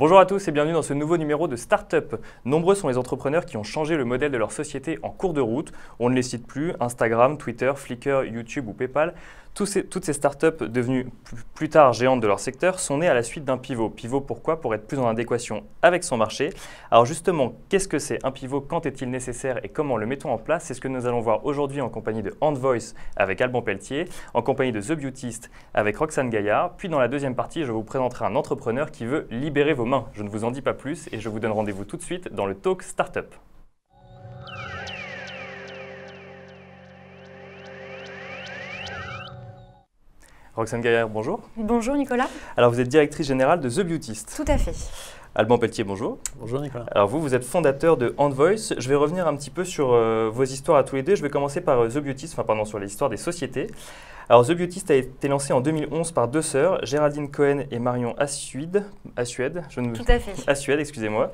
Bonjour à tous et bienvenue dans ce nouveau numéro de Startup. Nombreux sont les entrepreneurs qui ont changé le modèle de leur société en cours de route. On ne les cite plus, Instagram, Twitter, Flickr, YouTube ou PayPal. Toutes ces startups devenues plus tard géantes de leur secteur sont nées à la suite d'un pivot. Pivot pourquoi? Pour être plus en adéquation avec son marché. Alors justement, qu'est-ce que c'est un pivot? Quand est-il nécessaire et comment le mettons en place? C'est ce que nous allons voir aujourd'hui en compagnie de Handvoice avec Alban Pelletier, en compagnie de The Beautist avec Roxane Gaillard. Puis dans la deuxième partie, je vous présenterai un entrepreneur qui veut libérer vos mains. Je ne vous en dis pas plus et je vous donne rendez-vous tout de suite dans le Talk Startup. Roxane Gaillard, bonjour. Bonjour Nicolas. Alors vous êtes directrice générale de The Beautist. Tout à fait. Alban Pelletier, bonjour. Bonjour Nicolas. Alors vous êtes fondateur de Handvoice. Je vais revenir un petit peu sur vos histoires à tous les deux. Je vais commencer par The Beautist, sur l'histoire des sociétés. Alors The Beautist a été lancé en 2011 par deux sœurs, Géraldine Cohen et Marion Assued. Tout à fait. Assued, excusez-moi.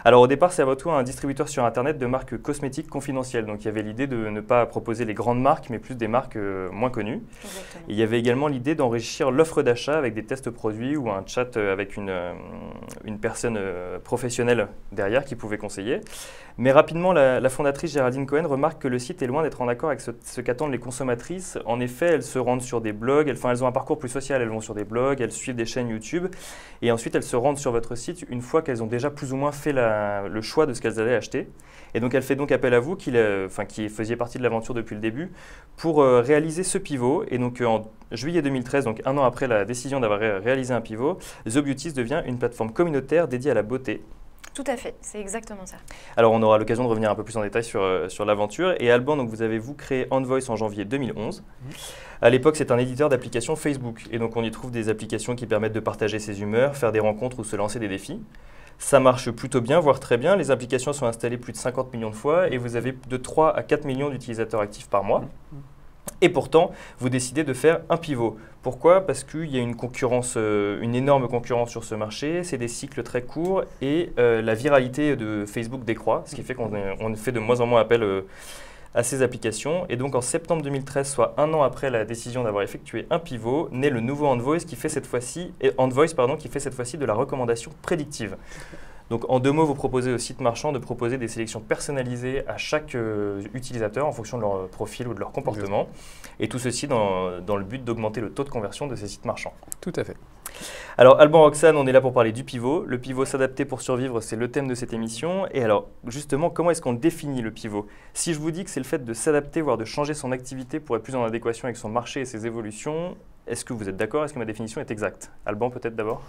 Alors au départ, c'est avant tout un distributeur sur Internet de marques cosmétiques confidentielles. Donc il y avait l'idée de ne pas proposer les grandes marques, mais plus des marques moins connues. Exactement. Et il y avait également l'idée d'enrichir l'offre d'achat avec des tests produits ou un chat avec une personne professionnelle derrière qui pouvait conseiller. Mais rapidement, la fondatrice Géraldine Cohen remarque que le site est loin d'être en accord avec ce qu'attendent les consommatrices. En effet, elles se rendent sur des blogs, elles ont un parcours plus social, elles vont sur des blogs, elles suivent des chaînes YouTube et ensuite elles se rendent sur votre site une fois qu'elles ont déjà plus ou moins fait le choix de ce qu'elles allaient acheter. Et donc elle fait donc appel à vous, qui faisiez partie de l'aventure depuis le début, pour réaliser ce pivot. Et donc en juillet 2013, donc un an après la décision d'avoir réalisé un pivot, The Beautist devient une plateforme communautaire dédiée à la beauté. Tout à fait, c'est exactement ça. Alors on aura l'occasion de revenir un peu plus en détail sur l'aventure. Et Alban, donc vous avez créé Handvoice en janvier 2011. À l'époque, c'est un éditeur d'applications Facebook. Et donc on y trouve des applications qui permettent de partager ses humeurs, faire des rencontres ou se lancer des défis. Ça marche plutôt bien, voire très bien. Les applications sont installées plus de 50 millions de fois et vous avez de 3 à 4 millions d'utilisateurs actifs par mois. Et pourtant, vous décidez de faire un pivot. Pourquoi? Parce qu'il y a une énorme concurrence sur ce marché, c'est des cycles très courts et la viralité de Facebook décroît, ce qui fait qu'on fait de moins en moins appel à ces applications. Et donc en septembre 2013, soit un an après la décision d'avoir effectué un pivot, naît le nouveau Handvoice qui fait cette fois-ci de la recommandation prédictive. Donc en deux mots, vous proposez au site marchand de proposer des sélections personnalisées à chaque utilisateur en fonction de leur profil ou de leur comportement. Et tout ceci dans le but d'augmenter le taux de conversion de ces sites marchands. Tout à fait. Alors Alban, Roxane, on est là pour parler du pivot. Le pivot s'adapter pour survivre, c'est le thème de cette émission. Et alors justement, comment est-ce qu'on définit le pivot? Si je vous dis que c'est le fait de s'adapter, voire de changer son activité pour être plus en adéquation avec son marché et ses évolutions, est-ce que vous êtes d'accord? Est-ce que ma définition est exacte? Alban, peut-être d'abord?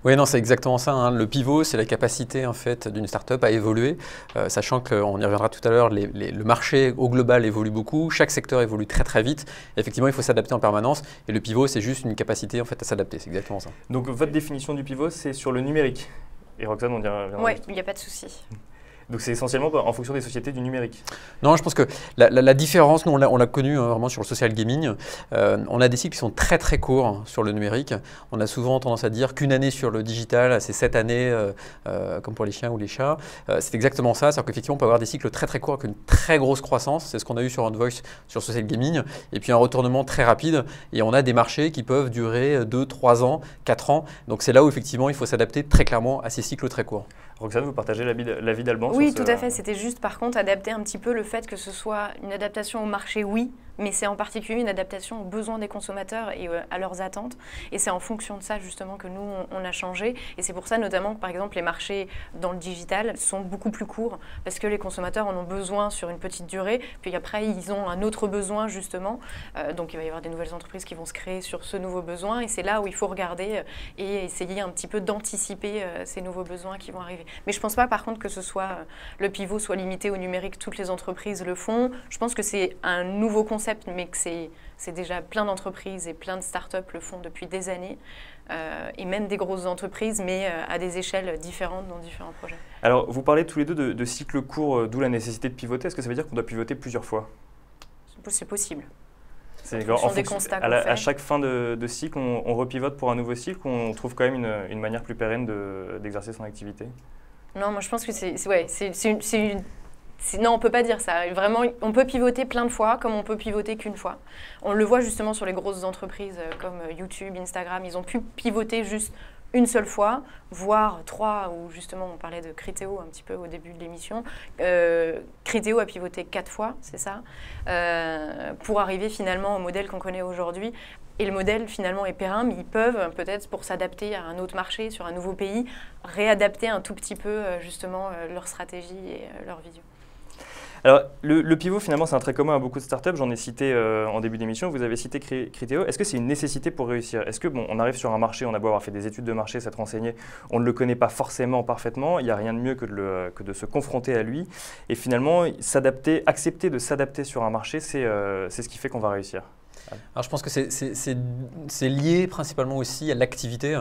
Oui, non, c'est exactement ça. Le pivot, c'est la capacité en fait, d'une start-up à évoluer, sachant qu'on y reviendra tout à l'heure, le marché au global évolue beaucoup, chaque secteur évolue très très vite. Effectivement, il faut s'adapter en permanence et le pivot, c'est juste une capacité en fait, à s'adapter. C'est exactement ça. Donc votre définition du pivot, c'est sur le numérique. Et Roxane, on y reviendra. Oui, il n'y a pas de souci. Donc c'est essentiellement en fonction des sociétés du numérique. Non, je pense que la différence, nous on l'a connu vraiment sur le social gaming. On a des cycles qui sont très très courts sur le numérique. On a souvent tendance à dire qu'une année sur le digital, c'est 7 années, comme pour les chiens ou les chats. C'est exactement ça, c'est-à-dire qu'effectivement on peut avoir des cycles très très courts avec une très grosse croissance. C'est ce qu'on a eu sur Handvoice, sur social gaming. Et puis un retournement très rapide. Et on a des marchés qui peuvent durer 2, 3 ans, 4 ans. Donc c'est là où effectivement il faut s'adapter très clairement à ces cycles très courts. Roxane, vous partagez l'avis d'Alban? Oui, tout à fait. C'était juste par contre adapter un petit peu le fait que ce soit une adaptation au marché, oui, mais c'est en particulier une adaptation aux besoins des consommateurs et à leurs attentes. Et c'est en fonction de ça justement que nous, on a changé. Et c'est pour ça notamment que par exemple les marchés dans le digital sont beaucoup plus courts parce que les consommateurs en ont besoin sur une petite durée. Puis après, ils ont un autre besoin justement. Donc il va y avoir des nouvelles entreprises qui vont se créer sur ce nouveau besoin. Et c'est là où il faut regarder et essayer un petit peu d'anticiper ces nouveaux besoins qui vont arriver. Mais je ne pense pas par contre que le pivot soit limité au numérique. Toutes les entreprises le font. Je pense que c'est un nouveau concept, mais que c'est déjà plein d'entreprises et plein de startups le font depuis des années, et même des grosses entreprises, mais à des échelles différentes dans différents projets. Alors, vous parlez tous les deux de cycles courts, d'où la nécessité de pivoter. Est-ce que ça veut dire qu'on doit pivoter plusieurs fois? C'est possible. À chaque fin de cycle, on repivote pour un nouveau cycle, ou on trouve quand même une manière plus pérenne d'exercer son activité? Non, moi je pense que non, on ne peut pas dire ça. Vraiment, on peut pivoter plein de fois comme on peut pivoter qu'une fois. On le voit justement sur les grosses entreprises comme YouTube, Instagram. Ils ont pu pivoter juste une seule fois, voire 3, ou justement on parlait de Criteo un petit peu au début de l'émission. Criteo a pivoté 4 fois, c'est ça, pour arriver finalement au modèle qu'on connaît aujourd'hui. Et le modèle finalement est périn, mais ils peuvent peut-être pour s'adapter à un autre marché, sur un nouveau pays, réadapter un tout petit peu justement leur stratégie et leur vision. Alors, le pivot, finalement, c'est un trait commun à beaucoup de startups. J'en ai cité en début d'émission. Vous avez cité Criteo. Est-ce que c'est une nécessité pour réussir? Est-ce que, bon, on arrive sur un marché, on a beau avoir fait des études de marché, s'être renseigné, on ne le connaît pas forcément parfaitement. Il n'y a rien de mieux que de se confronter à lui. Et finalement, accepter de s'adapter sur un marché, c'est ce qui fait qu'on va réussir. Alors je pense que c'est lié principalement aussi à l'activité.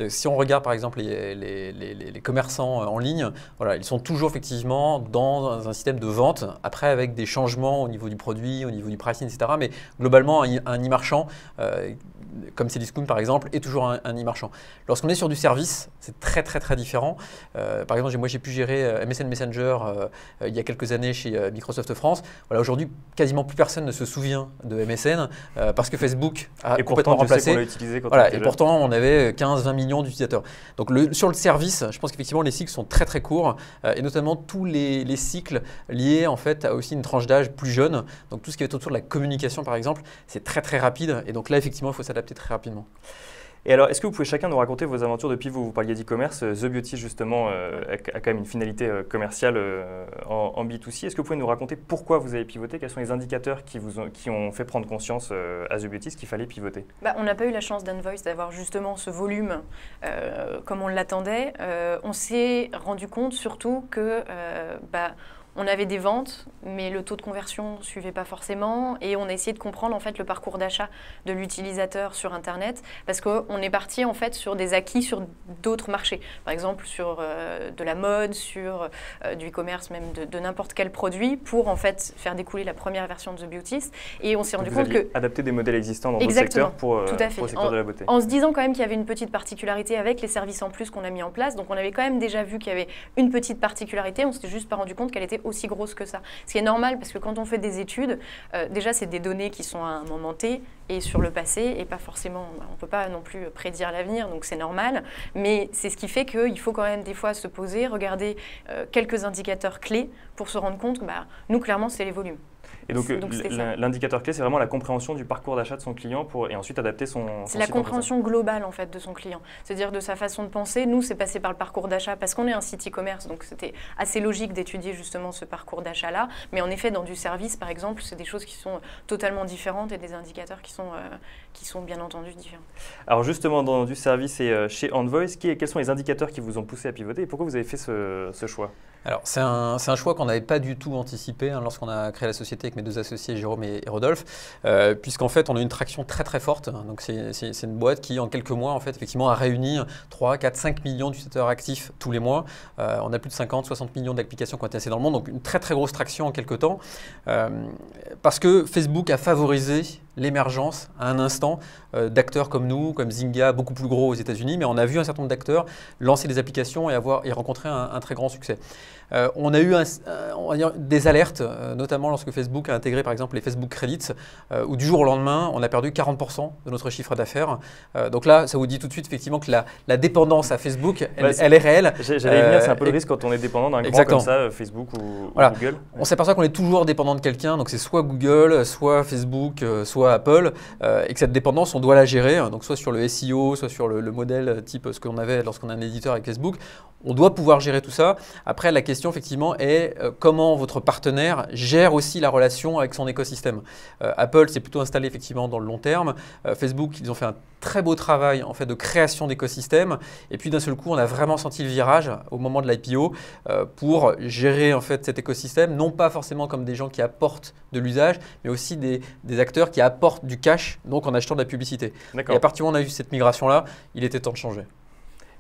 Si on regarde par exemple les commerçants en ligne, voilà, ils sont toujours effectivement dans un système de vente, après avec des changements au niveau du produit, au niveau du pricing, etc. Mais globalement, un e-marchand, comme Cdiscount par exemple, est toujours un e-marchand. Lorsqu'on est sur du service, c'est très très très différent. Par exemple, moi j'ai pu gérer MSN Messenger il y a quelques années chez Microsoft France. Voilà, aujourd'hui, quasiment plus personne ne se souvient de MSN. Parce que Facebook a complètement remplacé. Voilà, et pourtant, on avait 15-20 millions d'utilisateurs. Donc, sur le service, je pense qu'effectivement, les cycles sont très très courts et notamment tous les cycles liés en fait à aussi une tranche d'âge plus jeune. Donc, tout ce qui est autour de la communication, par exemple, c'est très très rapide. Et donc là, effectivement, il faut s'adapter très rapidement. Et alors, est-ce que vous pouvez chacun nous raconter vos aventures de pivot? Vous parliez d'e-commerce, The Beauty justement a quand même une finalité commerciale en B2C. Est-ce que vous pouvez nous raconter pourquoi vous avez pivoté? Quels sont les indicateurs qui ont fait prendre conscience à The Beauty qu'il fallait pivoter? On n'a pas eu la chance d'Unvoice d'avoir justement ce volume comme on l'attendait. On s'est rendu compte surtout que on avait des ventes, mais le taux de conversion ne suivait pas forcément. Et on a essayé de comprendre en fait, le parcours d'achat de l'utilisateur sur Internet, parce qu'on est parti en fait, sur des acquis sur d'autres marchés. Par exemple, sur de la mode, sur du e-commerce, même de n'importe quel produit, pour en fait, faire découler la première version de The Beautist. Et on s'est rendu compte que... adapter des modèles existants dans d'autres secteurs pour le secteur de la beauté. En se disant quand même qu'il y avait une petite particularité avec les services en plus qu'on a mis en place. Donc on avait quand même déjà vu qu'il y avait une petite particularité. On ne s'était juste pas rendu compte qu'elle était aussi grosse que ça. Ce qui est normal parce que quand on fait des études, déjà c'est des données qui sont à un moment T et sur le passé et pas forcément, on ne peut pas non plus prédire l'avenir, donc c'est normal. Mais c'est ce qui fait qu'il faut quand même des fois se poser, regarder quelques indicateurs clés pour se rendre compte que nous clairement c'est les volumes. Et donc l'indicateur clé, c'est vraiment la compréhension du parcours d'achat de son client et ensuite adapter son C'est la compréhension globale en fait de son client, c'est-à-dire de sa façon de penser. Nous, c'est passé par le parcours d'achat parce qu'on est un site e-commerce, donc c'était assez logique d'étudier justement ce parcours d'achat-là. Mais en effet, dans du service, par exemple, c'est des choses qui sont totalement différentes et des indicateurs qui sont bien entendu différents. Alors justement, dans du service et chez Envoice, quels sont les indicateurs qui vous ont poussé à pivoter et pourquoi vous avez fait ce choix? Alors, c'est un choix qu'on n'avait pas du tout anticipé lorsqu'on a créé la société avec mes deux associés, Jérôme et Rodolphe, puisqu'en fait, on a eu une traction très très forte. Donc, c'est une boîte qui, en quelques mois, en fait, effectivement, a réuni 3, 4, 5 millions d'utilisateurs actifs tous les mois. On a plus de 50, 60 millions d'applications qui ont été lancées dans le monde, donc une très très grosse traction en quelques temps, parce que Facebook a favorisé l'émergence à un instant d'acteurs comme nous, comme Zynga, beaucoup plus gros aux États-Unis, mais on a vu un certain nombre d'acteurs lancer des applications et rencontrer un très grand succès. On a eu on va dire des alertes, notamment lorsque Facebook a intégré par exemple les Facebook Credits, où du jour au lendemain, on a perdu 40% de notre chiffre d'affaires. Donc là, ça vous dit tout de suite effectivement que la dépendance à Facebook, elle est réelle. J'allais y venir, c'est un peu le risque quand on est dépendant d'un grand comme ça, Facebook ou Google. On s'aperçoit qu'on est toujours dépendant de quelqu'un, donc c'est soit Google, soit Facebook, soit Apple, et que cette dépendance, on doit la gérer, donc soit sur le SEO, soit sur le modèle type ce qu'on avait lorsqu'on a un éditeur avec Facebook. On doit pouvoir gérer tout ça. Après, la question effectivement est comment votre partenaire gère aussi la relation avec son écosystème. Apple s'est plutôt installé effectivement dans le long terme. Facebook, ils ont fait un très beau travail en fait de création d'écosystème. Et puis d'un seul coup, on a vraiment senti le virage au moment de l'IPO pour gérer en fait cet écosystème, non pas forcément comme des gens qui apportent de l'usage, mais aussi des acteurs qui apportent du cash, donc en achetant de la publicité. Et à partir du moment où on a eu cette migration-là, il était temps de changer.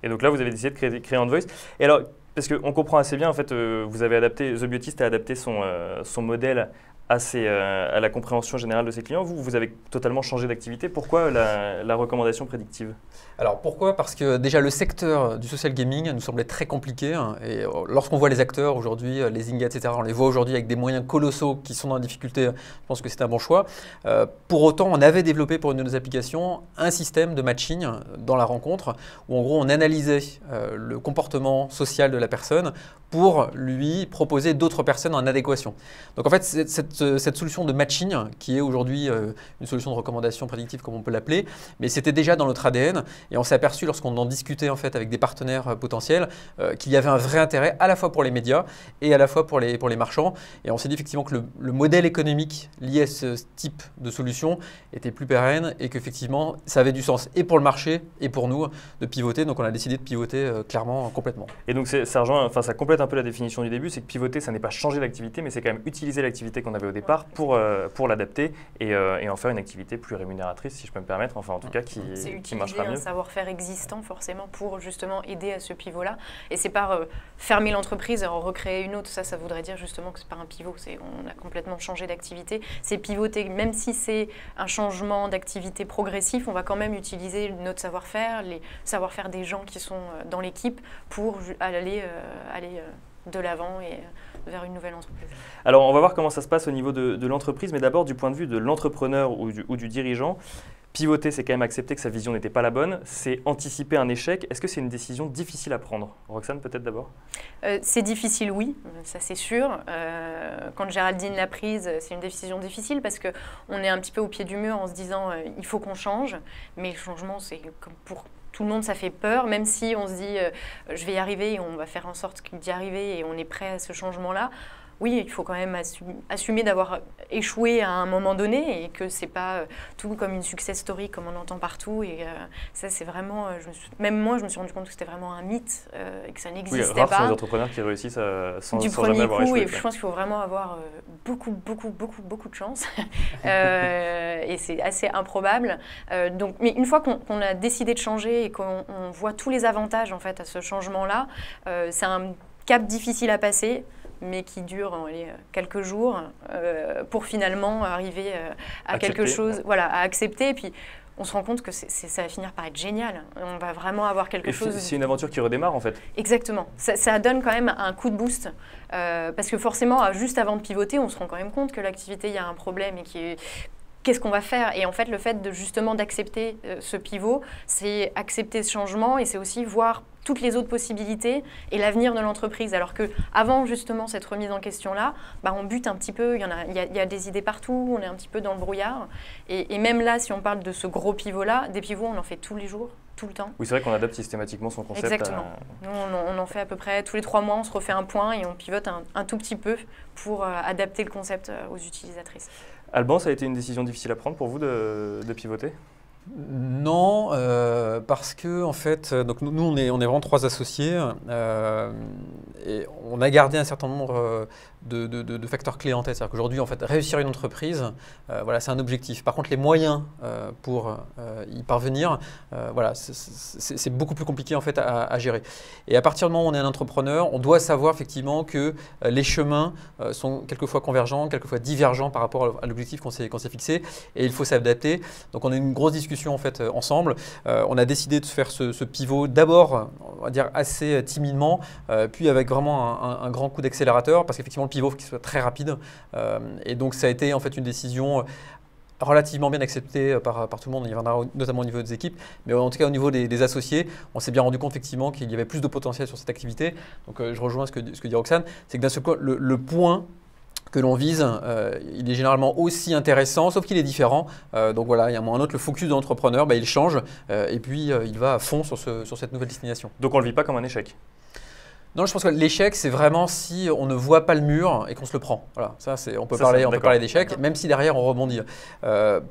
Et donc là, vous avez décidé de créer Envoice. Et alors, parce qu'on comprend assez bien, en fait, vous avez adapté, The Beautist a adapté son modèle à la compréhension générale de ses clients. Vous avez totalement changé d'activité. Pourquoi la recommandation prédictive? Alors pourquoi? Parce que déjà le secteur du social gaming nous semblait très compliqué. Et lorsqu'on voit les acteurs aujourd'hui, les Zynga, etc., on les voit aujourd'hui avec des moyens colossaux qui sont dans la difficulté. Je pense que c'est un bon choix. Pour autant, on avait développé pour une de nos applications un système de matching dans la rencontre où en gros on analysait le comportement social de la personne pour lui proposer d'autres personnes en adéquation. Donc en fait, cette solution de matching, qui est aujourd'hui une solution de recommandation prédictive comme on peut l'appeler, mais c'était déjà dans notre ADN et on s'est aperçu lorsqu'on en discutait en fait avec des partenaires potentiels qu'il y avait un vrai intérêt à la fois pour les médias et à la fois pour les marchands. Et on s'est dit effectivement que le modèle économique lié à ce type de solution était plus pérenne et qu'effectivement ça avait du sens et pour le marché et pour nous de pivoter. Donc on a décidé de pivoter clairement complètement. Et donc ça complète un peu la définition du début, c'est que pivoter, ça n'est pas changer d'activité, mais c'est quand même utiliser l'activité qu'on avait au départ pour l'adapter et en faire une activité plus rémunératrice, si je peux me permettre, enfin en tout cas qui marchera mieux. C'est utiliser un savoir-faire existant forcément pour justement aider à ce pivot-là. Et c'est pas fermer l'entreprise et en recréer une autre, ça voudrait dire justement que c'est pas un pivot, on a complètement changé d'activité. C'est pivoter, même si c'est un changement d'activité progressif, on va quand même utiliser notre savoir-faire, les savoir-faire des gens qui sont dans l'équipe pour aller de l'avant et vers une nouvelle entreprise. Alors, on va voir comment ça se passe au niveau de l'entreprise, mais d'abord du point de vue de l'entrepreneur ou du dirigeant. Pivoter, c'est quand même accepter que sa vision n'était pas la bonne, c'est anticiper un échec. Est-ce que c'est une décision difficile à prendre? Roxane, peut-être d'abord? C'est difficile, oui, ça c'est sûr. Quand Géraldine l'a prise, c'est une décision difficile parce qu'on est un petit peu au pied du mur en se disant il faut qu'on change, mais le changement, c'est comme pour tout le monde, ça fait peur, même si on se dit je vais y arriver et on va faire en sorte d'y arriver et on est prêt à ce changement-là. Oui, il faut quand même assumer d'avoir échoué à un moment donné et que c'est pas tout comme une success story comme on entend partout. Et ça, c'est vraiment, même moi, je me suis rendu compte que c'était vraiment un mythe et que ça n'existait pas. Rares sont les entrepreneurs qui réussissent sans jamais avoir échoué. Et je pense qu'il faut vraiment avoir beaucoup de chance. Et c'est assez improbable. Mais une fois qu'on a décidé de changer et qu'on voit tous les avantages en fait à ce changement-là, c'est un cap difficile à passer, mais qui dure quelques jours pour finalement arriver à quelque chose, voilà, à accepter. Et puis, on se rend compte que ça va finir par être génial. On va vraiment avoir quelque chose. C'est une aventure qui redémarre en fait. Exactement. Ça donne quand même un coup de boost. Parce que forcément, juste avant de pivoter, on se rend quand même compte que l'activité, il y a un problème et qu'est-ce qu'on va faire? Et en fait, le fait justement d'accepter ce pivot, c'est accepter ce changement et c'est aussi voir toutes les autres possibilités et l'avenir de l'entreprise. Alors qu'avant justement cette remise en question-là, on bute un petit peu, il y a des idées partout, on est un petit peu dans le brouillard. Et même là, si on parle de ce gros pivot-là, des pivots, on en fait tous les jours, tout le temps. Oui, c'est vrai qu'on adapte systématiquement son concept. Exactement. Nous, on en fait à peu près tous les 3 mois, on se refait un point et on pivote un tout petit peu pour adapter le concept aux utilisatrices. Alban, ça a été une décision difficile à prendre pour vous de pivoter? Non, parce que en fait, donc nous on est vraiment 3 associés et on a gardé un certain nombre de facteurs clés en tête. C'est-à-dire qu'aujourd'hui, en fait, réussir une entreprise, voilà, c'est un objectif. Par contre, les moyens pour y parvenir, voilà, c'est beaucoup plus compliqué en fait à gérer. Et à partir du moment où on est un entrepreneur, on doit savoir effectivement que les chemins sont quelquefois convergents, quelquefois divergents par rapport à l'objectif qu'on s'est fixé, et il faut s'adapter. Donc, on a une grosse discussion en fait ensemble. On a décidé de faire ce pivot d'abord, on va dire assez timidement, puis avec vraiment un grand coup d'accélérateur, parce qu'effectivement le pivot faut qu'il soit très rapide. Et donc ça a été en fait une décision relativement bien acceptée par tout le monde, il y en a notamment au niveau des équipes, mais en tout cas au niveau des associés, on s'est bien rendu compte effectivement qu'il y avait plus de potentiel sur cette activité. Donc je rejoins ce que dit Roxane, c'est que d'un seul coup le point que l'on vise, il est généralement aussi intéressant, sauf qu'il est différent. Donc voilà, il y a un moment ou un autre, le focus de l'entrepreneur, il change et puis il va à fond sur cette nouvelle destination. Donc on ne le vit pas comme un échec? Non, je pense que l'échec, c'est vraiment si on ne voit pas le mur et qu'on se le prend. Voilà, on peut parler d'échec, même si derrière on rebondit.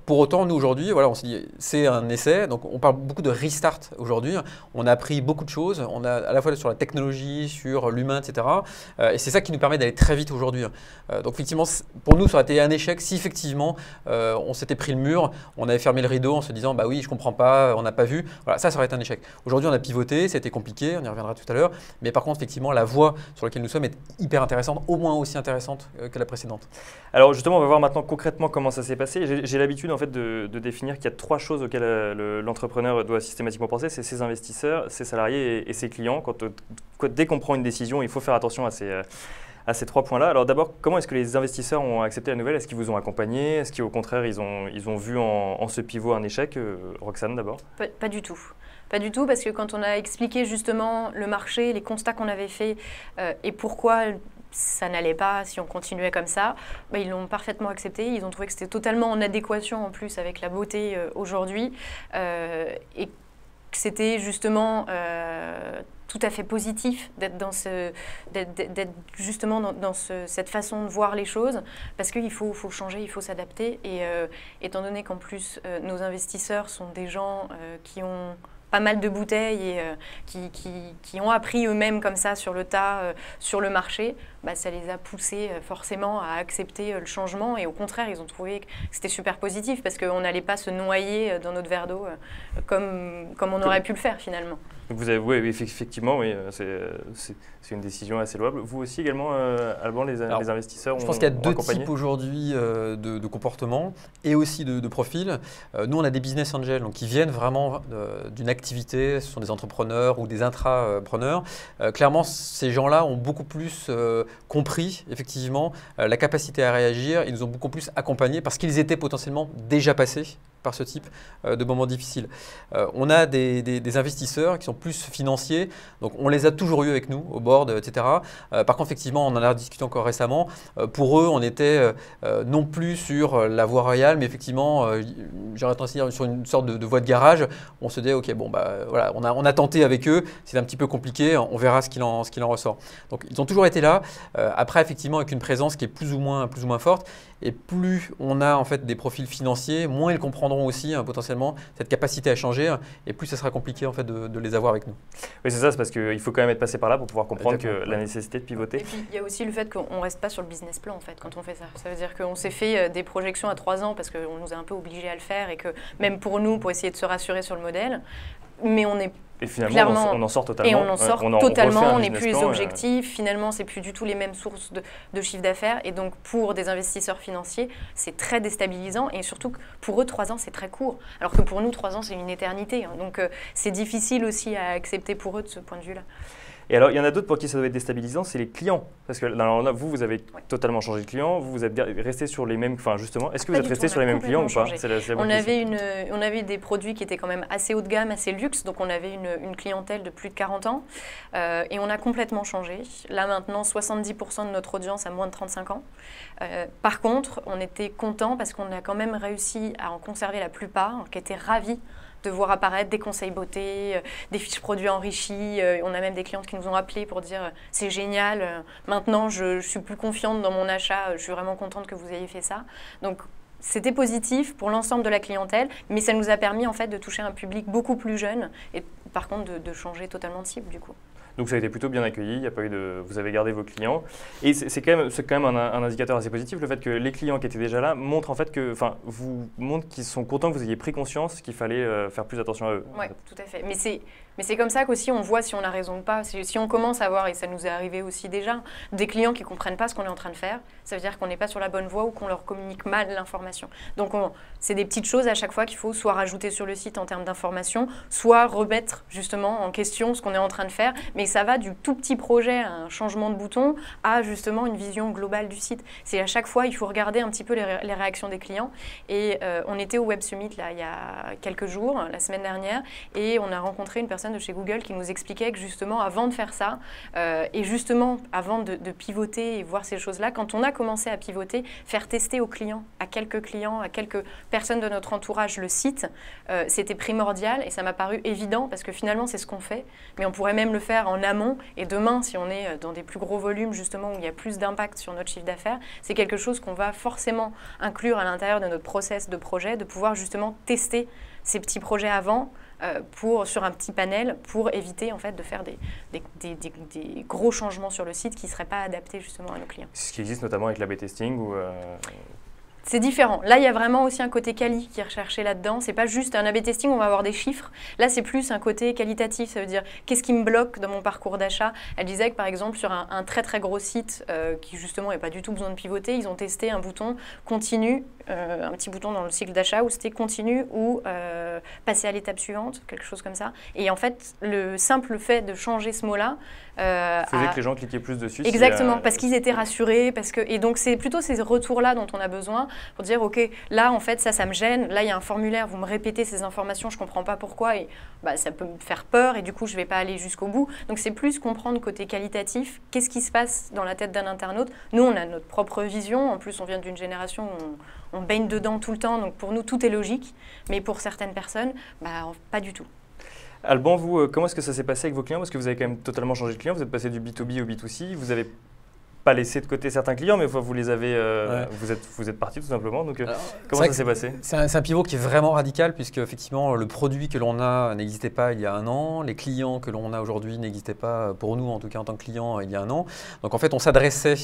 Pour autant, nous aujourd'hui, voilà, on se dit c'est un essai, donc on parle beaucoup de restart aujourd'hui. On a appris beaucoup de choses, on a à la fois sur la technologie, sur l'humain, etc. Et c'est ça qui nous permet d'aller très vite aujourd'hui. Donc effectivement, pour nous, ça aurait été un échec si effectivement on s'était pris le mur, on avait fermé le rideau en se disant bah oui, je comprends pas, on n'a pas vu. Voilà, ça aurait été un échec. Aujourd'hui, on a pivoté, c'était compliqué, on y reviendra tout à l'heure. Mais par contre, effectivement, effectivement la voie sur laquelle nous sommes est hyper intéressante, au moins aussi intéressante que la précédente. Alors justement, on va voir maintenant concrètement comment ça s'est passé. J'ai l'habitude en fait de définir qu'il y a 3 choses auxquelles l'entrepreneur doit systématiquement penser, c'est ses investisseurs, ses salariés et ses clients. Dès qu'on prend une décision, il faut faire attention à ces 3 points-là. Alors d'abord, comment est-ce que les investisseurs ont accepté la nouvelle? Est-ce qu'ils vous ont accompagné? Est-ce qu'au contraire, ils ont vu en ce pivot un échec? Roxane d'abord. Pas du tout. Pas du tout, parce que quand on a expliqué justement le marché, les constats qu'on avait faits et pourquoi ça n'allait pas si on continuait comme ça, ils l'ont parfaitement accepté. Ils ont trouvé que c'était totalement en adéquation en plus avec la beauté aujourd'hui et que c'était justement tout à fait positif d'être justement dans cette façon de voir les choses, parce qu'il faut changer, il faut s'adapter. Et étant donné qu'en plus nos investisseurs sont des gens qui ont pas mal de bouteilles et qui ont appris eux-mêmes comme ça sur le tas, sur le marché, ça les a poussés forcément à accepter le changement. Et au contraire, ils ont trouvé que c'était super positif parce qu'on n'allait pas se noyer dans notre verre d'eau comme on aurait pu le faire finalement. Donc vous avez, oui, effectivement, oui, c'est une décision assez louable. Vous aussi également, Alban, les investisseurs je pense qu'il y a 2 types aujourd'hui de comportements et aussi de profils. Nous, on a des business angels donc, qui viennent vraiment d'une activité, ce sont des entrepreneurs ou des intrapreneurs. Clairement, ces gens-là ont beaucoup plus compris effectivement la capacité à réagir. Ils nous ont beaucoup plus accompagnés parce qu'ils étaient potentiellement déjà passés par ce type de moments difficiles. On a des investisseurs qui sont plus financiers, donc on les a toujours eu avec nous au board, etc. Par contre, effectivement, on en a discuté encore récemment. Pour eux, on était non plus sur la voie royale, mais effectivement, j'aurais tendance à dire sur une sorte de voie de garage. On se dit, ok, bon, voilà, on a tenté avec eux, c'est un petit peu compliqué, on verra ce qu'il en ressort. Donc, ils ont toujours été là. Après, effectivement, avec une présence qui est plus ou moins forte. Et plus on a en fait des profils financiers, moins ils comprendront aussi potentiellement cette capacité à changer, et plus ça sera compliqué en fait de les avoir avec nous. Oui, c'est ça, c'est parce qu'il faut quand même être passé par là pour pouvoir comprendre la nécessité de pivoter. Et puis il y a aussi le fait qu'on ne reste pas sur le business plan en fait quand on fait ça. Ça veut dire qu'on s'est fait des projections à 3 ans parce qu'on nous a un peu obligés à le faire et que même pour nous, pour essayer de se rassurer sur le modèle, mais on est et finalement, clairement, on en sort totalement. Et on en sort totalement, on n'est plus les objectifs. Finalement, c'est plus du tout les mêmes sources de chiffre d'affaires. Et donc, pour des investisseurs financiers, c'est très déstabilisant. Et surtout, pour eux, 3 ans, c'est très court. Alors que pour nous, 3 ans, c'est une éternité. Donc, c'est difficile aussi à accepter pour eux de ce point de vue-là. Et alors, il y en a d'autres pour qui ça doit être déstabilisant, c'est les clients. Parce que là, vous avez totalement changé de client, vous êtes resté sur les mêmes… Enfin, justement, est-ce que vous êtes resté sur les mêmes clients ou pas? On avait des produits qui étaient quand même assez haut de gamme, assez luxe. Donc, on avait une clientèle de plus de 40 ans. Et on a complètement changé. Là, maintenant, 70% de notre audience a moins de 35 ans. Par contre, on était contents parce qu'on a quand même réussi à en conserver la plupart, qui étaient ravis de voir apparaître des conseils beauté, des fiches produits enrichis. On a même des clientes qui nous ont appelés pour dire c'est génial, maintenant je suis plus confiante dans mon achat, je suis vraiment contente que vous ayez fait ça. Donc c'était positif pour l'ensemble de la clientèle, mais ça nous a permis en fait de toucher un public beaucoup plus jeune et par contre de changer totalement de cible du coup. Donc ça a été plutôt bien accueilli, il y a pas eu vous avez gardé vos clients. Et c'est quand même un indicateur assez positif, le fait que les clients qui étaient déjà là montrent en fait qu'ils sont contents que vous ayez pris conscience qu'il fallait faire plus attention à eux. Oui, tout à fait. Mais c'est comme ça qu'aussi on voit si on a raison ou pas. Si on commence à voir, et ça nous est arrivé aussi déjà, des clients qui ne comprennent pas ce qu'on est en train de faire, ça veut dire qu'on n'est pas sur la bonne voie ou qu'on leur communique mal l'information. Donc c'est des petites choses à chaque fois qu'il faut soit rajouter sur le site en termes d'information, soit remettre justement en question ce qu'on est en train de faire. Mais ça va du tout petit projet, un changement de bouton, à justement une vision globale du site. C'est à chaque fois, il faut regarder un petit peu les réactions des clients. Et on était au Web Summit là, il y a quelques jours, la semaine dernière, et on a rencontré une personne de chez Google qui nous expliquait que justement avant de faire ça et justement avant de pivoter et voir ces choses-là, quand on a commencé à pivoter, faire tester aux clients, à quelques personnes de notre entourage le site, c'était primordial et ça m'a paru évident parce que finalement c'est ce qu'on fait, mais on pourrait même le faire en amont et demain si on est dans des plus gros volumes justement où il y a plus d'impact sur notre chiffre d'affaires, c'est quelque chose qu'on va forcément inclure à l'intérieur de notre process de projet, de pouvoir justement tester ces petits projets avant sur un petit panel pour éviter en fait de faire des gros changements sur le site qui ne seraient pas adaptés justement à nos clients. C'est ce qui existe notamment avec l'A/B testing C'est différent. Là, il y a vraiment aussi un côté quali qui est recherché là-dedans. C'est pas juste un A/B testing, on va avoir des chiffres. Là, c'est plus un côté qualitatif. Ça veut dire, qu'est-ce qui me bloque dans mon parcours d'achat? Elle disait que, par exemple, sur un très très gros site qui, justement, n'a pas du tout besoin de pivoter, ils ont testé un bouton continu, un petit bouton dans le cycle d'achat où c'était continu ou passer à l'étape suivante, quelque chose comme ça. Et en fait, le simple fait de changer ce mot-là faisait que les gens cliquaient plus dessus. Exactement, parce qu'ils étaient rassurés. Et donc, c'est plutôt ces retours-là dont on a besoin pour dire, OK, là, en fait, ça me gêne. Là, il y a un formulaire, vous me répétez ces informations, je ne comprends pas pourquoi. Et ça peut me faire peur et du coup, je ne vais pas aller jusqu'au bout. Donc, c'est plus comprendre côté qualitatif, qu'est-ce qui se passe dans la tête d'un internaute. Nous, on a notre propre vision. En plus, on vient d'une génération où on baigne dedans tout le temps. Donc, pour nous, tout est logique. Mais pour certaines personnes, pas du tout. Alban, vous, comment est-ce que ça s'est passé avec vos clients? Parce que vous avez quand même totalement changé de client. Vous êtes passé du B2B au B2C. Vous avez pas laissé de côté certains clients, mais vous les avez, vous êtes parti tout simplement. Donc, comment ça s'est passé? C'est un pivot qui est vraiment radical puisque effectivement le produit que l'on a n'existait pas il y a un an, les clients que l'on a aujourd'hui n'existaient pas pour nous en tout cas en tant que clients il y a un an. Donc en fait on s'adressait,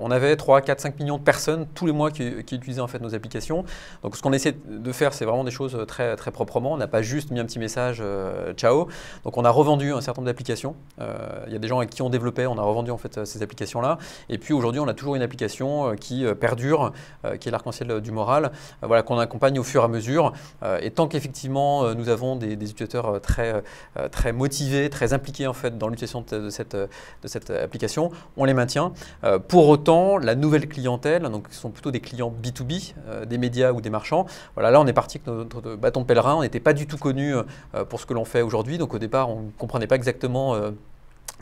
on avait 3, 4, 5 millions de personnes tous les mois qui utilisaient en fait nos applications. Donc ce qu'on essaie de faire c'est vraiment des choses très, très proprement. On n'a pas juste mis un petit message ciao. Donc on a revendu un certain nombre d'applications. Il y a des gens avec qui on développait, on a revendu en fait ces applications là. Et puis aujourd'hui, on a toujours une application qui perdure, qui est l'arc-en-ciel du moral, voilà, qu'on accompagne au fur et à mesure. Et tant qu'effectivement, nous avons des utilisateurs très motivés, très impliqués en fait, dans l'utilisation de cette application, on les maintient. Pour autant, la nouvelle clientèle, donc ce sont plutôt des clients B2B, des médias ou des marchands, voilà, là on est parti avec notre bâton de pèlerin, on n'était pas du tout connu pour ce que l'on fait aujourd'hui. Donc au départ, on ne comprenait pas exactement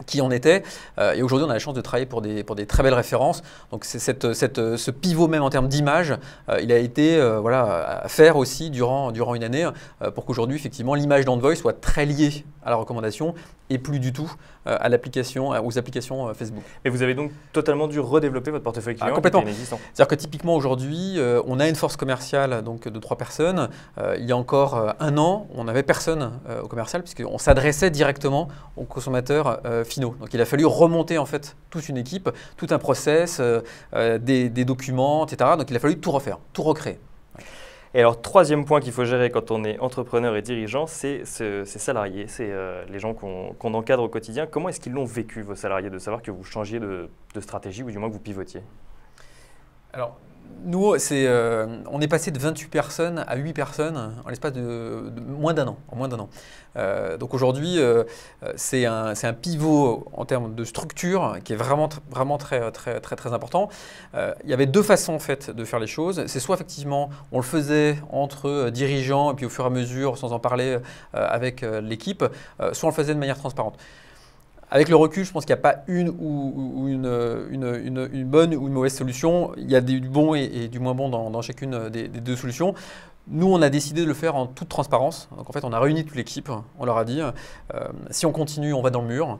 qui on était, et aujourd'hui on a la chance de travailler pour des très belles références. Donc c'est ce pivot même en termes d'image, il a été à faire aussi durant une année pour qu'aujourd'hui effectivement l'image d'Envoy soit très liée à la recommandation et plus du tout à l'application, aux applications Facebook. Et vous avez donc totalement dû redévelopper votre portefeuille client complètement. qui était inexistant. C'est-à-dire que typiquement aujourd'hui, on a une force commerciale donc, de 3 personnes. Il y a encore un an, on n'avait personne au commercial puisqu'on s'adressait directement aux consommateurs finaux. Donc il a fallu remonter en fait toute une équipe, tout un process, des documents, etc. Donc il a fallu tout refaire, tout recréer. Et alors, troisième point qu'il faut gérer quand on est entrepreneur et dirigeant, c'est ses salariés, c'est les gens qu'on encadre au quotidien. Comment est-ce qu'ils l'ont vécu, vos salariés, de savoir que vous changiez de stratégie ou du moins que vous pivotiez? Alors, nous, on est passé de 28 personnes à 8 personnes en l'espace de moins d'un an. Donc aujourd'hui, c'est un pivot en termes de structure qui est vraiment très important. Il y avait 2 façons en fait de faire les choses. C'est soit effectivement on le faisait entre dirigeants et puis au fur et à mesure, sans en parler avec l'équipe, soit on le faisait de manière transparente. Avec le recul, je pense qu'il n'y a pas une bonne ou une mauvaise solution. Il y a du bon et du moins bon dans chacune des 2 solutions. Nous, on a décidé de le faire en toute transparence. Donc en fait, on a réuni toute l'équipe. On leur a dit, si on continue, on va dans le mur.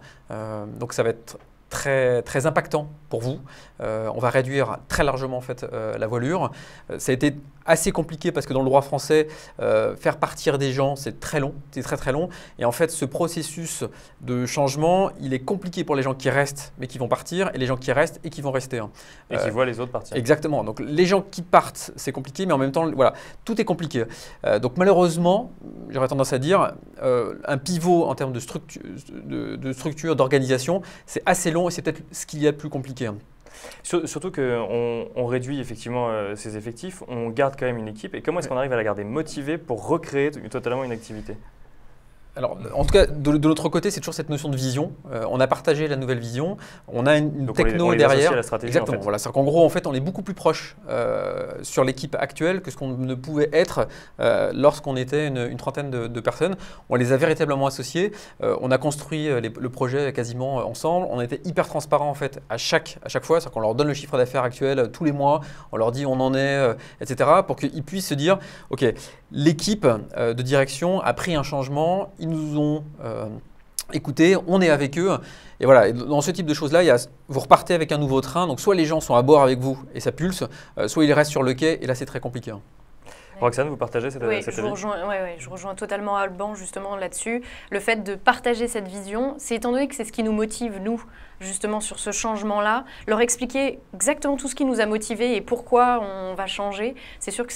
Donc ça va être très impactant pour vous. On va réduire très largement en fait, la voilure. Ça a été assez compliqué parce que dans le droit français, faire partir des gens, c'est très long, c'est très long. Et en fait, ce processus de changement, il est compliqué pour les gens qui restent mais qui vont partir et les gens qui restent et qui vont rester. Et qui voient les autres partir. Exactement. Donc les gens qui partent, c'est compliqué, mais en même temps, voilà, tout est compliqué. Donc malheureusement, j'aurais tendance à dire, un pivot en termes de structure, d'organisation, c'est assez long et c'est peut-être ce qu'il y a de plus compliqué. Surtout qu'on réduit effectivement ses effectifs, on garde quand même une équipe. Et comment est-ce qu'on arrive à la garder motivée pour recréer totalement une activité? Alors, en tout cas, de l'autre côté, c'est toujours cette notion de vision. On a partagé la nouvelle vision, on a une techno on les derrière. À la stratégie, exactement. En fait. Voilà, c'est qu'en gros, en fait, on est beaucoup plus proche sur l'équipe actuelle que ce qu'on ne pouvait être lorsqu'on était une trentaine de personnes. On les a véritablement associés. On a construit le projet quasiment ensemble. On était hyper transparent en fait à chaque fois, c'est-à-dire qu'on leur donne le chiffre d'affaires actuel tous les mois. On leur dit où on en est, etc. pour qu'ils puissent se dire, ok, l'équipe de direction a pris un changement. Ils nous ont écoutés, on est avec eux. Et voilà, et dans ce type de choses-là, vous repartez avec un nouveau train. Donc soit les gens sont à bord avec vous et ça pulse, soit ils restent sur le quai et là c'est très compliqué. Roxane, vous partagez cette avis? Je rejoins totalement Alban justement là-dessus. Le fait de partager cette vision, c'est étant donné que c'est ce qui nous motive, nous, justement sur ce changement-là, leur expliquer exactement tout ce qui nous a motivés et pourquoi on va changer. C'est sûr que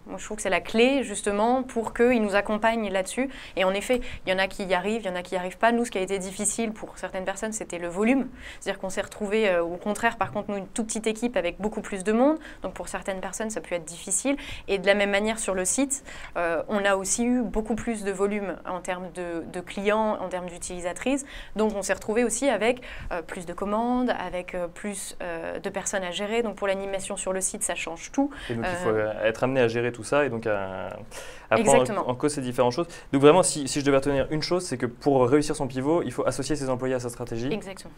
moi je trouve que c'est la clé justement pour qu'ils nous accompagnent là-dessus. Et en effet, il y en a qui y arrivent, il y en a qui n'y arrivent pas. Nous, ce qui a été difficile pour certaines personnes, c'était le volume. C'est-à-dire qu'on s'est retrouvés, au contraire, par contre, nous, une toute petite équipe avec beaucoup plus de monde. Donc pour certaines personnes, ça peut être difficile. Et de la même manière, sur le site, on a aussi eu beaucoup plus de volume en termes de clients, en termes d'utilisatrices. Donc on s'est retrouvés aussi avec plus de commandes, avec plus de personnes à gérer. Donc pour l'animation sur le site, ça change tout. Et donc il faut être amené à gérer tout ça et donc à prendre en cause ces différentes choses. Donc vraiment, si je devais retenir une chose, c'est que pour réussir son pivot, il faut associer ses employés à sa stratégie. Exactement.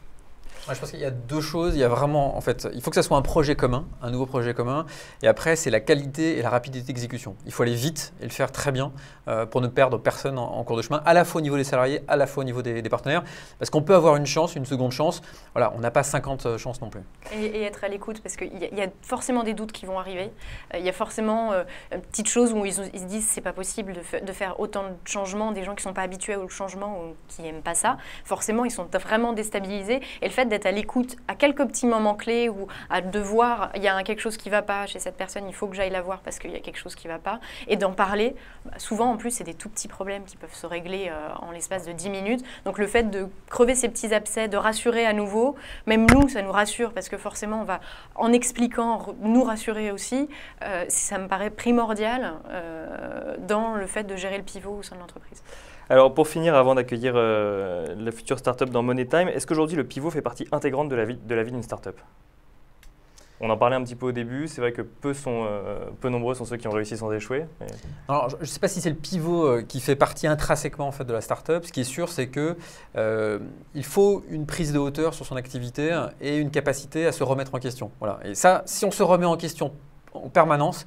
Moi, je pense qu'il y a deux choses. Il y a vraiment, en fait, il faut que ça soit un projet commun, un nouveau projet commun. Et après, c'est la qualité et la rapidité d'exécution. Il faut aller vite et le faire très bien pour ne perdre personne en cours de chemin, à la fois au niveau des salariés, à la fois au niveau des partenaires. Parce qu'on peut avoir une chance, une seconde chance. Voilà, on n'a pas 50 chances non plus. Et être à l'écoute, parce qu'il y a forcément des doutes qui vont arriver. Il y a forcément une petite chose où ils se disent c'est pas possible de faire autant de changements, des gens qui ne sont pas habitués au changement ou qui n'aiment pas ça. Forcément, ils sont vraiment déstabilisés. Et le fait d'être à l'écoute à quelques petits moments clés ou à devoir, il y a quelque chose qui ne va pas chez cette personne, il faut que j'aille la voir parce qu'il y a quelque chose qui ne va pas. Et d'en parler, souvent en plus, c'est des tout petits problèmes qui peuvent se régler en l'espace de 10 minutes. Donc le fait de crever ces petits abcès, de rassurer à nouveau, même nous, ça nous rassure parce que forcément, on va, en expliquant, nous rassurer aussi. Ça me paraît primordial dans le fait de gérer le pivot au sein de l'entreprise. Alors pour finir, avant d'accueillir la future startup dans Money Time, est-ce qu'aujourd'hui le pivot fait partie intégrante de la vie d'une startup? On en parlait un petit peu au début, c'est vrai que peu nombreux sont ceux qui ont réussi sans échouer. Mais... Alors, je ne sais pas si c'est le pivot qui fait partie intrinsèquement en fait, de la startup. Ce qui est sûr, c'est qu'il faut une prise de hauteur sur son activité et une capacité à se remettre en question. Voilà. Et ça, si on se remet en question en permanence,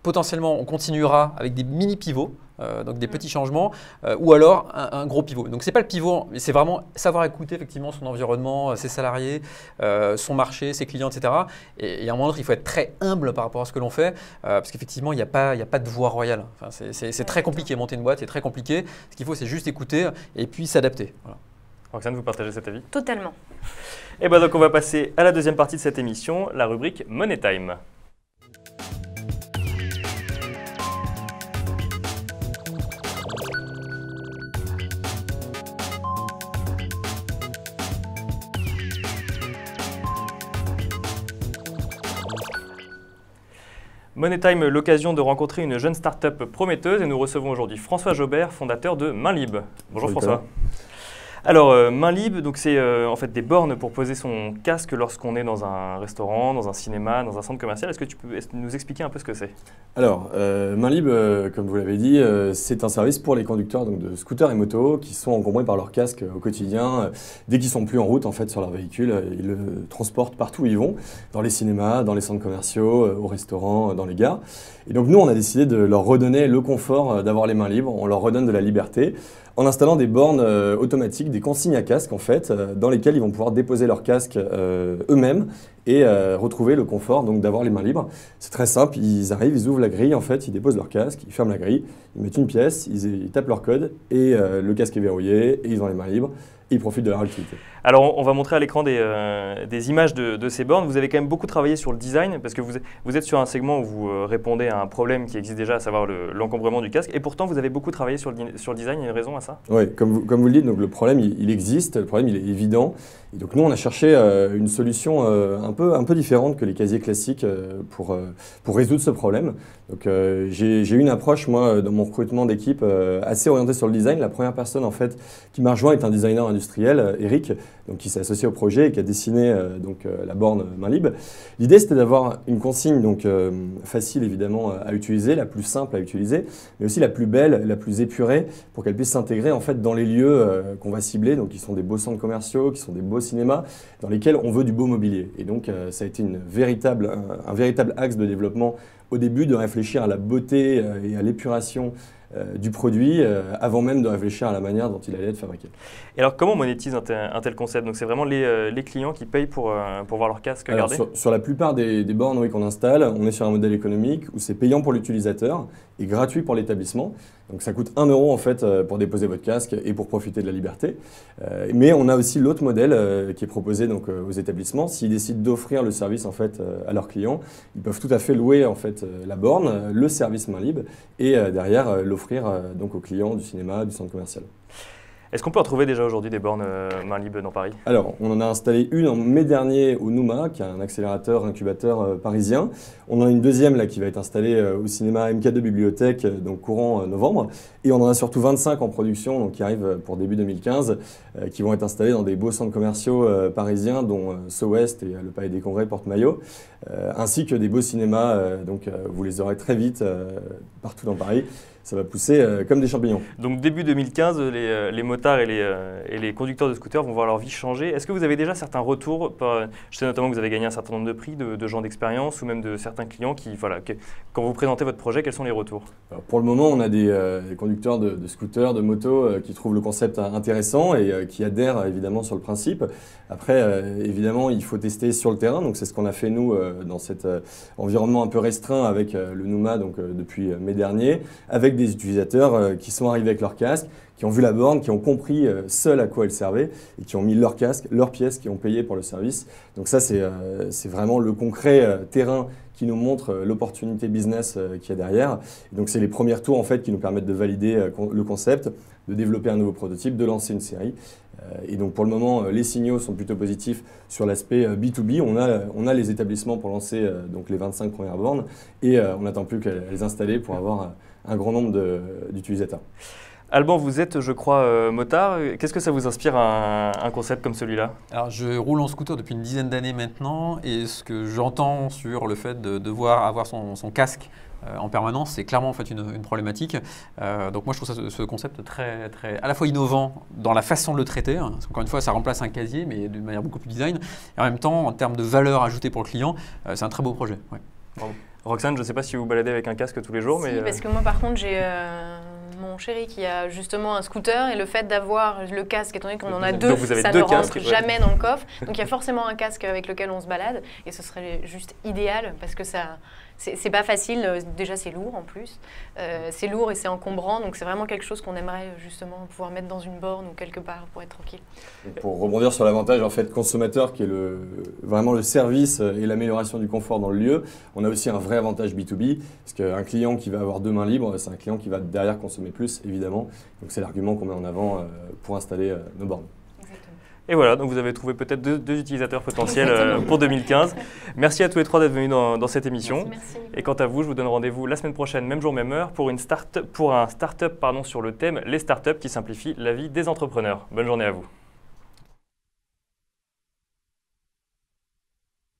potentiellement, on continuera avec des mini-pivots, donc des petits changements, ou alors un gros pivot. Donc, ce n'est pas le pivot, mais c'est vraiment savoir écouter effectivement son environnement, ses salariés, son marché, ses clients, etc. Et à un moment donné, il faut être très humble par rapport à ce que l'on fait, parce qu'effectivement, il n'y a pas de voie royale. Enfin, c'est très compliqué, monter une boîte, c'est très compliqué. Ce qu'il faut, c'est juste écouter et puis s'adapter. Voilà. Roxane, vous partagez cet avis? Totalement. Et bien donc, on va passer à la deuxième partie de cette émission, la rubrique Money Time. Money Time, l'occasion de rencontrer une jeune start-up prometteuse et nous recevons aujourd'hui François Jobert, fondateur de Mainlib. Bonjour François. Alors Mainlib, donc c'est en fait des bornes pour poser son casque lorsqu'on est dans un restaurant, dans un cinéma, dans un centre commercial. Est-ce que tu peux nous expliquer un peu ce que c'est? Alors Mainlib, comme vous l'avez dit, c'est un service pour les conducteurs donc, de scooters et motos qui sont encombrés par leur casque au quotidien. Dès qu'ils sont plus en route en fait sur leur véhicule, ils le transportent partout où ils vont, dans les cinémas, dans les centres commerciaux, au restaurant, dans les gares. Et donc nous, on a décidé de leur redonner le confort d'avoir les mains libres. On leur redonne de la liberté en installant des bornes automatiques, des consignes à casque en fait, dans lesquelles ils vont pouvoir déposer leur casque eux-mêmes et retrouver le confort donc d'avoir les mains libres. C'est très simple, ils arrivent, ils ouvrent la grille en fait, ils déposent leur casque, ils ferment la grille, ils mettent une pièce, ils tapent leur code et le casque est verrouillé et ils ont les mains libres. Et ils profitent de leur activité. Alors, on va montrer à l'écran des images de ces bornes. Vous avez quand même beaucoup travaillé sur le design parce que vous êtes sur un segment où vous répondez à un problème qui existe déjà, à savoir l'encombrement du casque. Et pourtant, vous avez beaucoup travaillé sur le design. Il y a une raison à ça? Oui, comme vous le dites, donc le problème, il existe. Le problème, il est évident. Et donc, nous, on a cherché une solution un peu différente que les casiers classiques pour résoudre ce problème. Donc, j'ai eu une approche, moi, dans mon recrutement d'équipe assez orientée sur le design. La première personne, en fait, qui m'a rejoint est un designer industriel, Eric, donc, qui s'est associé au projet et qui a dessiné la borne Mainlib. L'idée, c'était d'avoir une consigne donc, facile, évidemment, à utiliser, la plus simple à utiliser, mais aussi la plus belle, la plus épurée, pour qu'elle puisse s'intégrer en fait, dans les lieux qu'on va cibler, donc, qui sont des beaux centres commerciaux, qui sont des beaux cinémas, dans lesquels on veut du beau mobilier. Et donc, ça a été un véritable axe de développement au début de réfléchir à la beauté et à l'épuration du produit avant même de réfléchir à la manière dont il allait être fabriqué. Et alors, comment on monétise un tel concept? Donc, c'est vraiment les clients qui payent pour voir leur casque gardé? Sur la plupart des bornes oui, qu'on installe, on est sur un modèle économique où c'est payant pour l'utilisateur et gratuit pour l'établissement. Donc ça coûte 1 € en fait pour déposer votre casque et pour profiter de la liberté. Mais on a aussi l'autre modèle qui est proposé donc, aux établissements. S'ils décident d'offrir le service en fait, à leurs clients, ils peuvent tout à fait louer en fait, la borne, le service main libre et derrière l'offrir donc aux clients du cinéma, du centre commercial. Est-ce qu'on peut en trouver déjà aujourd'hui des bornes main libre dans Paris? Alors, on en a installé une en mai dernier au Nouma, qui est un accélérateur, incubateur parisien. On en a une deuxième là, qui va être installée au cinéma MK2 Bibliothèque, donc courant novembre. Et on en a surtout 25 en production, donc qui arrivent pour début 2015, qui vont être installés dans des beaux centres commerciaux parisiens, dont SoWest et le Palais des Congrès Porte-Maillot, ainsi que des beaux cinémas. Donc, vous les aurez très vite partout dans Paris. Ça va pousser comme des champignons. Donc début 2015, les motards et les conducteurs de scooters vont voir leur vie changer. Est-ce que vous avez déjà certains retours? Je sais notamment que vous avez gagné un certain nombre de prix de gens d'expérience ou même de certains clients qui, voilà, quand vous présentez votre projet, quels sont les retours? Alors pour le moment, on a des conducteurs de scooters, de motos qui trouvent le concept intéressant et qui adhèrent évidemment sur le principe. Après, évidemment, il faut tester sur le terrain. Donc c'est ce qu'on a fait nous dans cet environnement un peu restreint avec le Nouma donc, depuis mai dernier, avec des utilisateurs qui sont arrivés avec leur casque, qui ont vu la borne, qui ont compris seuls à quoi elle servait et qui ont mis leur casque, leurs pièces, qui ont payé pour le service. Donc ça, c'est vraiment le concret terrain qui nous montre l'opportunité business qu'il y a derrière. Et donc c'est les premiers tours en fait, qui nous permettent de valider le concept, de développer un nouveau prototype, de lancer une série. Et donc pour le moment, les signaux sont plutôt positifs sur l'aspect B2B. On a les établissements pour lancer donc les 25 premières bornes et on n'attend plus qu'à les installer pour avoir un grand nombre d'utilisateurs. Alban, vous êtes, je crois, motard. Qu'est-ce que ça vous inspire un concept comme celui-là? Alors, je roule en scooter depuis une dizaine d'années maintenant et ce que j'entends sur le fait de devoir avoir son casque en permanence, c'est clairement en fait une problématique. Donc moi je trouve ce concept très, à la fois innovant dans la façon de le traiter, hein, parce qu'encore une fois ça remplace un casier mais d'une manière beaucoup plus design, et en même temps en termes de valeur ajoutée pour le client, c'est un très beau projet. Ouais. Bravo. Roxane, je ne sais pas si vous baladez avec un casque tous les jours, si, mais… parce que moi par contre j'ai mon chéri qui a justement un scooter et le fait d'avoir le casque, étant donné qu'on en a deux, ça ne rentre jamais dans le coffre. Donc il y a forcément un casque avec lequel on se balade et ce serait juste idéal parce que ça… C'est pas facile, déjà c'est lourd en plus, c'est lourd et c'est encombrant, donc c'est vraiment quelque chose qu'on aimerait justement pouvoir mettre dans une borne ou quelque part pour être tranquille. Pour rebondir sur l'avantage en fait consommateur qui est vraiment le service et l'amélioration du confort dans le lieu, on a aussi un vrai avantage B2B, parce qu'un client qui va avoir 2 mains libres, c'est un client qui va derrière consommer plus évidemment, donc c'est l'argument qu'on met en avant pour installer nos bornes. Et voilà, donc vous avez trouvé peut-être deux utilisateurs potentiels pour 2015. Merci à tous les trois d'être venus dans cette émission. Merci. Et quant à vous, je vous donne rendez-vous la semaine prochaine, même jour, même heure, pour un start-up sur le thème « Les startups qui simplifient la vie des entrepreneurs ». Bonne journée à vous.